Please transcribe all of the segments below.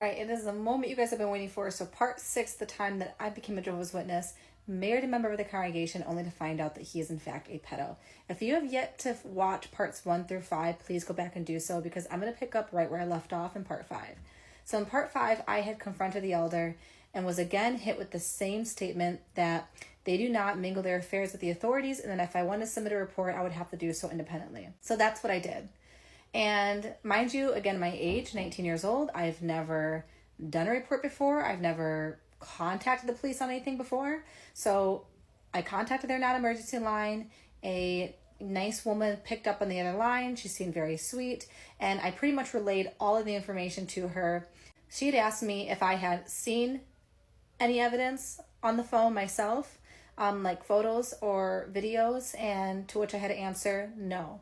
Right, it is the moment you guys have been waiting for. So part 6, the time that I became a Jehovah's Witness, married a member of the congregation only to find out that he is in fact a pedo. If you have yet to watch parts 1 through 5, please go back and do so, because I'm going to pick up right where I left off in part 5. So in part 5, I had confronted the elder and was again hit with the same statement that they do not mingle their affairs with the authorities, and that if I wanted to submit a report, I would have to do so independently. So that's what I did. And mind you, again, my age, 19 years old, I've never done a report before. I've never contacted the police on anything before. So I contacted their non-emergency line. A nice woman picked up on the other line. She seemed very sweet. And I pretty much relayed all of the information to her. She had asked me if I had seen any evidence on the phone myself, like photos or videos, and to which I had to answer no.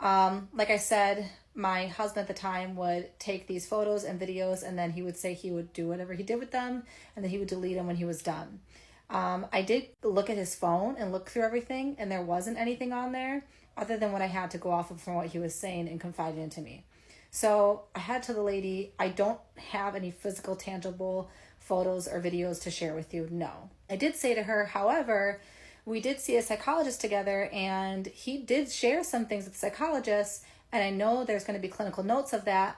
Like I said, my husband at the time would take these photos and videos, and then he would say he would do whatever he did with them, and then he would delete them when he was done. I did look at his phone and look through everything, and there wasn't anything on there other than what I had to go off of from what he was saying and confided into me. So I had to the lady, I don't have any physical, tangible photos or videos to share with you. No. I did say to her, however, we did see a psychologist together, and he did share some things with the psychologist, and I know there's going to be clinical notes of that.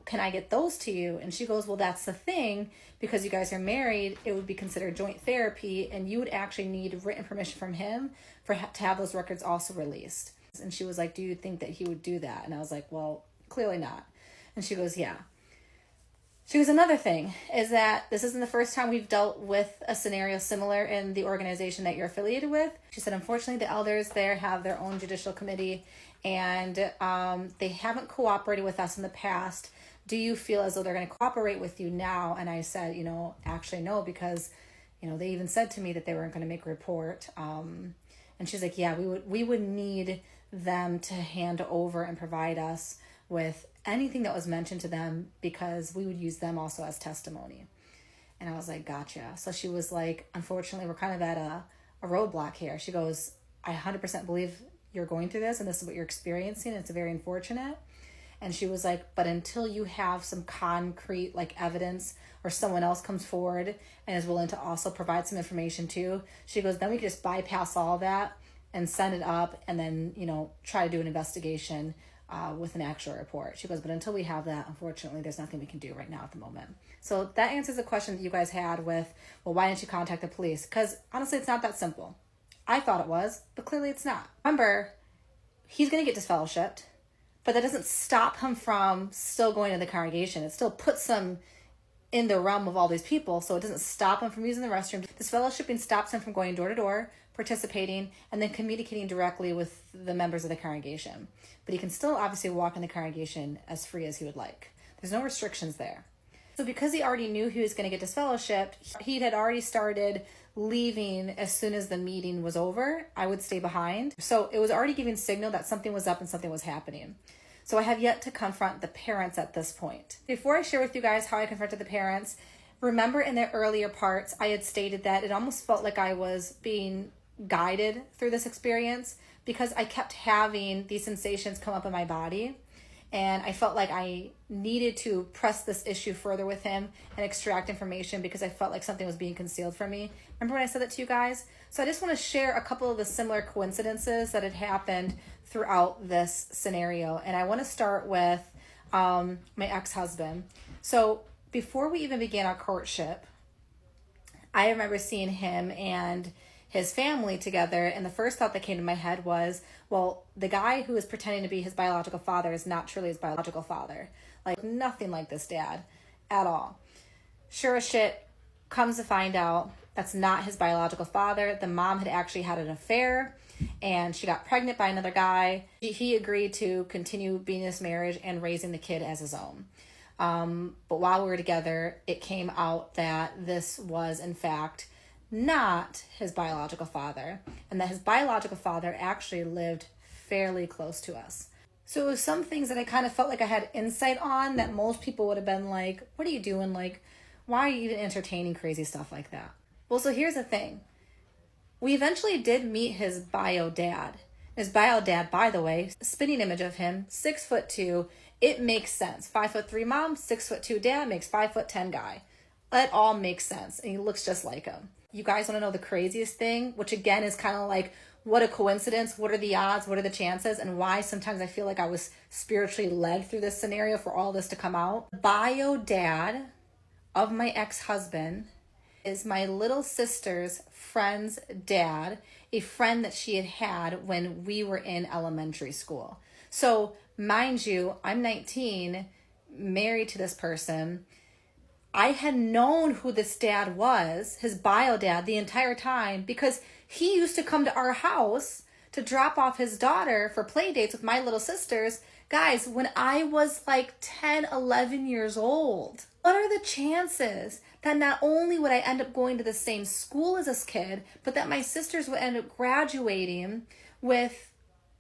Can I get those to you? And she goes, well, that's the thing, because you guys are married, it would be considered joint therapy, and you would actually need written permission from him to have those records also released. And she was like, do you think that he would do that? And I was like, well, clearly not. And she goes, yeah. She goes, another thing is that this isn't the first time we've dealt with a scenario similar in the organization that you're affiliated with. She said, unfortunately, the elders there have their own judicial committee, and they haven't cooperated with us in the past. Do you feel as though they're going to cooperate with you now? And I said, actually no, because, they even said to me that they weren't going to make a report. And she's like, yeah, we would need them to hand over and provide us with anything that was mentioned to them, because we would use them also as testimony. And I was like, gotcha. So she was like, unfortunately, we're kind of at a roadblock here. She goes, I 100% believe you're going through this, and this is what you're experiencing. It's very unfortunate. And she was like, but until you have some concrete evidence, or someone else comes forward and is willing to also provide some information too, she goes, then we can just bypass all that and send it up, and then, try to do an investigation with an actual report. She goes, but until we have that, unfortunately, there's nothing we can do right now at the moment. So that answers the question that you guys had with, well, why didn't you contact the police? Because honestly, it's not that simple. I thought it was, but clearly it's not. Remember, he's going to get disfellowshipped, but that doesn't stop him from still going to the congregation. It still puts him in the realm of all these people, so it doesn't stop him from using the restroom. Disfellowshipping stops him from going door to door, participating, and then communicating directly with the members of the congregation. But he can still obviously walk in the congregation as free as he would like. There's no restrictions there. So because he already knew he was going to get disfellowshipped, he had already started leaving as soon as the meeting was over. I would stay behind. So it was already giving signal that something was up and something was happening. So I have yet to confront the parents at this point. Before I share with you guys how I confronted the parents, remember in the earlier parts, I had stated that it almost felt like I was being guided through this experience, because I kept having these sensations come up in my body, and I felt like I needed to press this issue further with him and extract information, because I felt like something was being concealed from me. Remember when I said that to you guys? So I just want to share a couple of the similar coincidences that had happened throughout this scenario. And I want to start with my ex-husband. So before we even began our courtship, I remember seeing him and his family together, and the first thought that came to my head was, well, the guy who is pretending to be his biological father is not truly his biological father. Nothing like this dad at all. Sure as shit, comes to find out that's not his biological father. The mom had actually had an affair, and she got pregnant by another guy. He agreed to continue being in this marriage and raising the kid as his own. But while we were together, it came out that this was, in fact, not his biological father, and that his biological father actually lived fairly close to us. So it was some things that I kind of felt like I had insight on that most people would have been like, what are you doing? Why are you even entertaining crazy stuff like that? Well, so here's the thing. We eventually did meet his bio dad. His bio dad, by the way, spitting image of him, 6'2", It makes sense. 5'3" mom, 6'2" dad makes 5'10" guy. It all makes sense. And he looks just like him. You guys want to know the craziest thing, which again is kind of like, what a coincidence. What are the odds? What are the chances? And why sometimes I feel like I was spiritually led through this scenario for all this to come out. Bio dad of my ex-husband is my little sister's friend's dad, a friend that she had when we were in elementary school. So mind you, I'm 19, married to this person. I had known who this dad was, his bio dad, the entire time because he used to come to our house to drop off his daughter for play dates with my little sisters. Guys, when I was like 10, 11 years old, what are the chances that not only would I end up going to the same school as this kid, but that my sisters would end up graduating with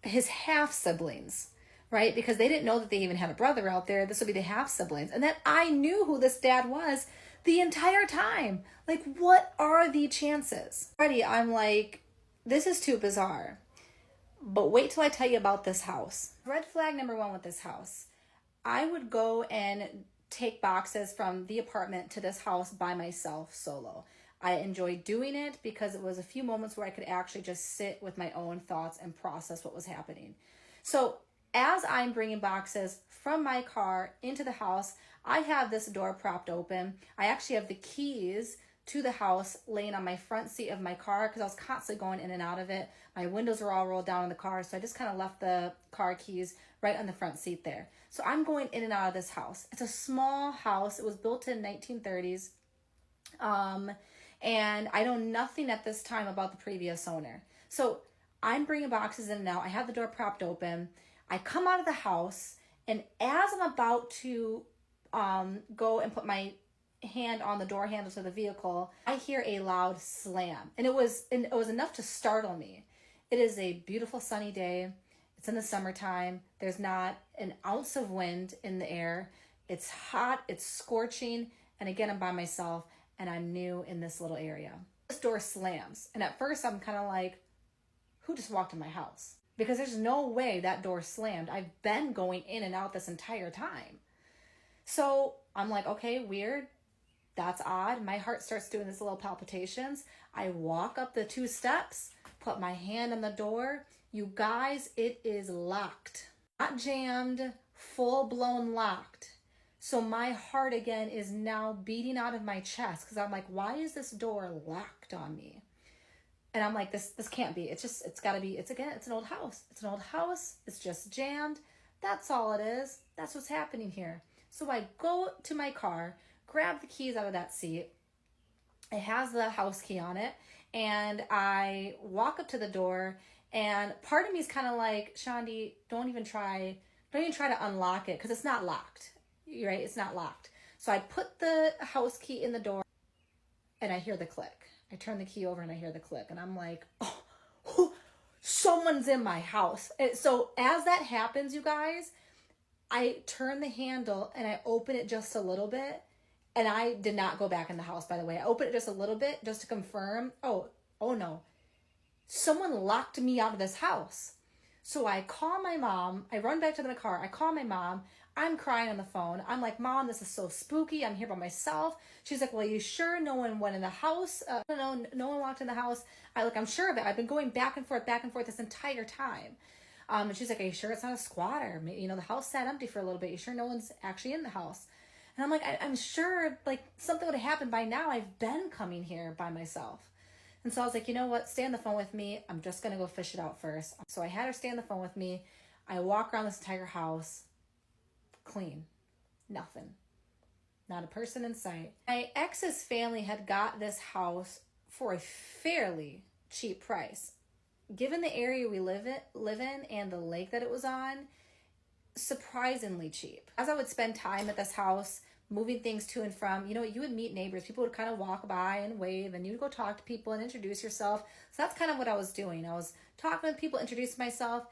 his half siblings, right? Because they didn't know that they even had a brother out there. This would be the half siblings. And that I knew who this dad was the entire time. Like, what are the chances? Already, I'm like, this is too bizarre. But wait till I tell you about this house. Red flag number one with this house. I would go and take boxes from the apartment to this house by myself solo. I enjoyed doing it because it was a few moments where I could actually just sit with my own thoughts and process what was happening. So as I'm bringing boxes from my car into the house, I have this door propped open. I actually have the keys to the house laying on my front seat of my car because I was constantly going in and out of it. My windows were all rolled down in the car, so I just kind of left the car keys right on the front seat there. So I'm going in and out of this house. It's a small house. It was built in 1930s. And I know nothing at this time about the previous owner. So I'm bringing boxes in and out. I have the door propped open. I come out of the house, and as I'm about to go and put my hand on the door handle to the vehicle, I hear a loud slam. And it was enough to startle me. It is a beautiful sunny day. It's in the summertime. There's not an ounce of wind in the air. It's hot, it's scorching, and again, I'm by myself, and I'm new in this little area. This door slams, and at first I'm kind of like, who just walked in my house? Because there's no way that door slammed. I've been going in and out this entire time. So I'm like, okay, weird. That's odd. My heart starts doing this little palpitations. I walk up the 2 steps, put my hand on the door. You guys, it is locked. Not jammed, full-blown locked. So my heart again is now beating out of my chest because I'm like, why is this door locked on me? And I'm like, this can't be. It's gotta be, it's an old house. It's an old house. It's just jammed. That's all it is. That's what's happening here. So I go to my car, grab the keys out of that seat. It has the house key on it. And I walk up to the door, and part of me is kind of like, Shandi, don't even try to unlock it because it's not locked. Right? It's not locked. So I put the house key in the door, and I hear the click. I turn the key over and I hear the click, and I'm like, oh, someone's in my house. And so as that happens, you guys, I turn the handle and I open it just a little bit. And I did not go back in the house, by the way. I opened it just a little bit just to confirm. Oh no. Someone locked me out of this house. So I call my mom. I run back to the car. I call my mom. I'm crying on the phone. I'm like, Mom, this is so spooky. I'm here by myself. She's like, well, you sure no one went in the house? No one walked in the house. I'm sure of it. I've been going back and forth this entire time. And she's like, are you sure it's not a squatter? You know, the house sat empty for a little bit. You sure no one's actually in the house? And I'm like, I'm sure like something would have happened by now. I've been coming here by myself. And so I was like, you know what? Stay on the phone with me. I'm just going to go fish it out first. So I had her stay on the phone with me. I walk around this entire house. Clean. Nothing. Not a person in sight. My ex's family had got this house for a fairly cheap price. Given the area we live in and the lake that it was on, surprisingly cheap. As I would spend time at this house, moving things to and from, you would meet neighbors. People would kind of walk by and wave, and you'd go talk to people and introduce yourself. So that's kind of what I was doing. I was talking with people, introducing myself.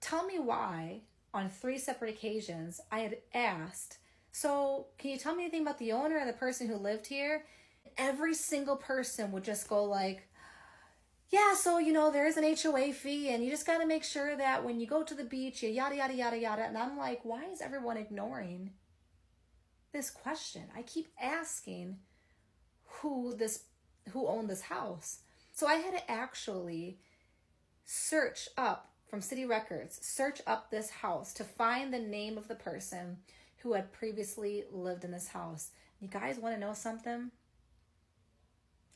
Tell me why, on 3 separate occasions, I had asked, so can you tell me anything about the owner and the person who lived here? Every single person would just go like, yeah, so, there is an HOA fee and you just got to make sure that when you go to the beach, you yada, yada, yada, yada. And I'm like, why is everyone ignoring this question? I keep asking who owned this house. So I had to actually search up from city records, search up this house to find the name of the person who had previously lived in this house. You guys want to know something?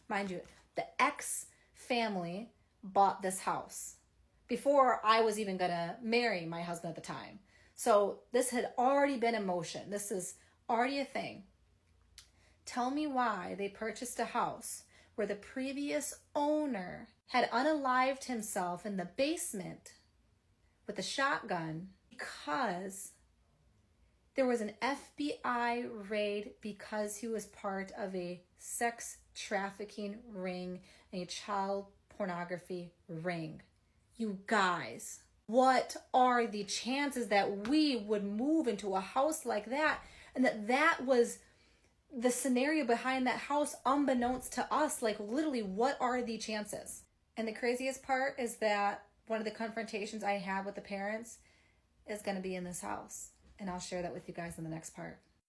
Mind you, the ex-family bought this house before I was even going to marry my husband at the time. So this had already been in motion. This is already a thing. Tell me why they purchased a house where the previous owner had unalived himself in the basement with a shotgun because there was an FBI raid because he was part of a sex trafficking ring and a child pornography ring. You guys, what are the chances that we would move into a house like that, and that was the scenario behind that house unbeknownst to us? Like, literally, what are the chances? And the craziest part is that one of the confrontations I have with the parents is going to be in this house. And I'll share that with you guys in the next part.